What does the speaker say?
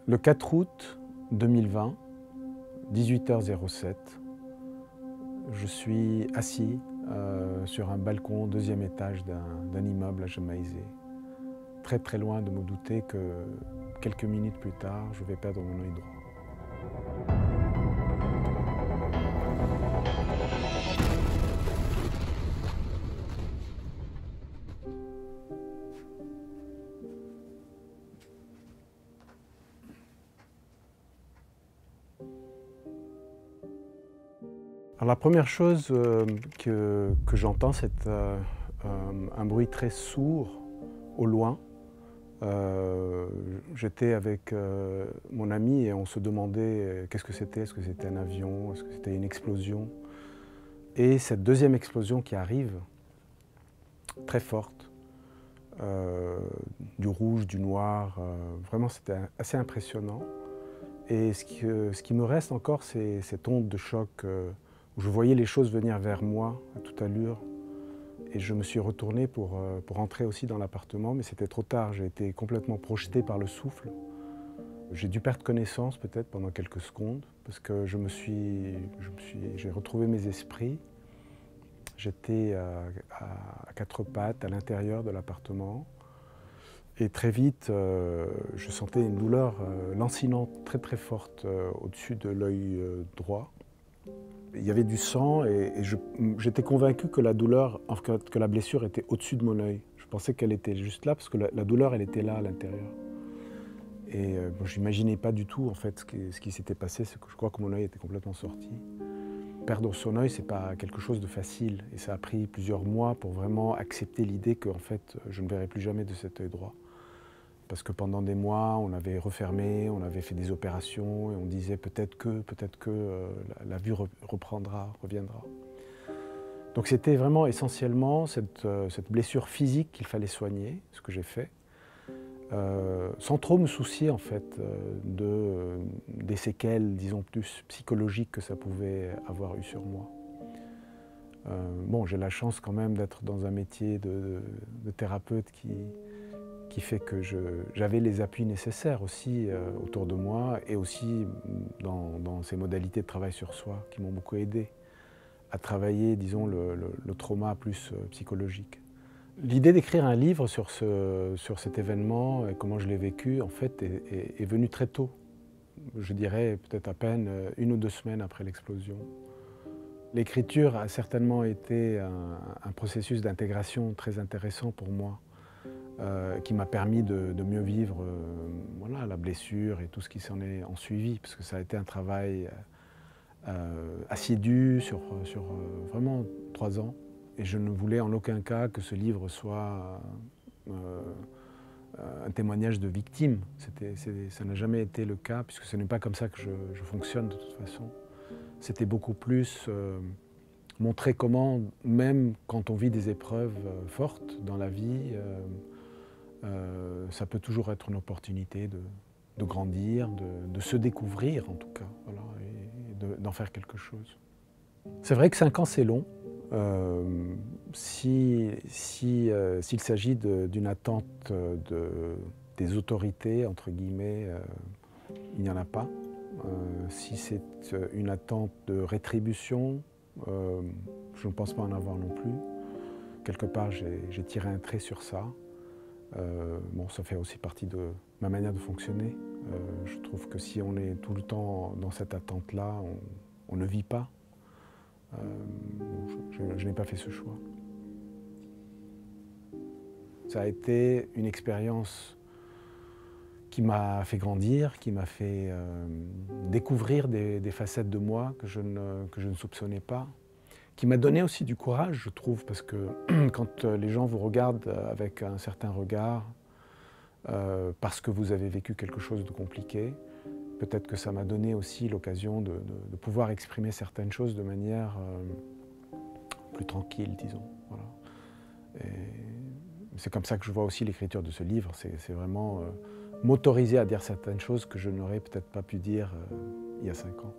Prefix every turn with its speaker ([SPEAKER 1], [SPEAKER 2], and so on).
[SPEAKER 1] Le 4 août 2020, 18h07, je suis assis sur un balcon, deuxième étage d'un immeuble à Jemaïzé, très très loin de me douter que quelques minutes plus tard, je vais perdre mon œil droit. Alors la première chose que j'entends, c'est un bruit très sourd au loin. J'étais avec mon ami et on se demandait qu'est-ce que c'était. Est-ce que c'était un avion? Est-ce que c'était une explosion? Et cette deuxième explosion qui arrive, très forte, du rouge, du noir, vraiment c'était assez impressionnant. Et ce qui me reste encore, c'est cette onde de choc où je voyais les choses venir vers moi à toute allure. Et je me suis retourné pour rentrer aussi dans l'appartement, mais c'était trop tard, j'ai été complètement projeté par le souffle. J'ai dû perdre connaissance peut-être pendant quelques secondes, parce que j'ai retrouvé mes esprits. J'étais à quatre pattes à l'intérieur de l'appartement. Et très vite, je sentais une douleur lancinante très très forte au-dessus de l'œil droit. Il y avait du sang et j'étais convaincu que la douleur, que la blessure était au-dessus de mon œil. Je pensais qu'elle était juste là parce que la douleur, elle était là à l'intérieur. Et je n'imaginais pas du tout en fait ce qui s'était passé, c'est que je crois que mon œil était complètement sorti. Perdre son œil, c'est pas quelque chose de facile et ça a pris plusieurs mois pour vraiment accepter l'idée que en fait, je ne verrai plus jamais de cet œil droit. Parce que pendant des mois, on avait refermé, on avait fait des opérations et on disait peut-être que la vue reviendra. Donc c'était vraiment essentiellement cette blessure physique qu'il fallait soigner, ce que j'ai fait, sans trop me soucier en fait des séquelles, disons plus psychologiques que ça pouvait avoir eu sur moi. Bon, j'ai la chance quand même d'être dans un métier de thérapeute qui fait que j'avais les appuis nécessaires aussi autour de moi et aussi dans ces modalités de travail sur soi qui m'ont beaucoup aidé à travailler, disons, le trauma plus psychologique. L'idée d'écrire un livre sur cet événement et comment je l'ai vécu, en fait, est venue très tôt. Je dirais peut-être à peine 1 ou 2 semaines après l'explosion. L'écriture a certainement été un processus d'intégration très intéressant pour moi. Qui m'a permis de mieux vivre voilà, la blessure et tout ce qui s'en est en suivi, parce que ça a été un travail assidu sur vraiment 3 ans. Et je ne voulais en aucun cas que ce livre soit un témoignage de victime. Ça n'a jamais été le cas, puisque ce n'est pas comme ça que je fonctionne de toute façon. C'était beaucoup plus montrer comment, même quand on vit des épreuves fortes dans la vie, ça peut toujours être une opportunité de grandir, de se découvrir en tout cas, voilà, et d'en faire quelque chose. C'est vrai que 5 ans c'est long. S'il s'agit d'une attente des autorités, entre guillemets, il n'y en a pas. Si c'est une attente de rétribution, je ne pense pas en avoir non plus. Quelque part, j'ai tiré un trait sur ça. Bon, ça fait aussi partie de ma manière de fonctionner. Je trouve que si on est tout le temps dans cette attente-là, on ne vit pas. Je n'ai pas fait ce choix. Ça a été une expérience qui m'a fait grandir, qui m'a fait découvrir des facettes de moi que je ne soupçonnais pas, qui m'a donné aussi du courage, je trouve, parce que quand les gens vous regardent avec un certain regard, parce que vous avez vécu quelque chose de compliqué, peut-être que ça m'a donné aussi l'occasion de pouvoir exprimer certaines choses de manière plus tranquille, disons. Voilà. C'est comme ça que je vois aussi l'écriture de ce livre, c'est vraiment m'autoriser à dire certaines choses que je n'aurais peut-être pas pu dire il y a 5 ans.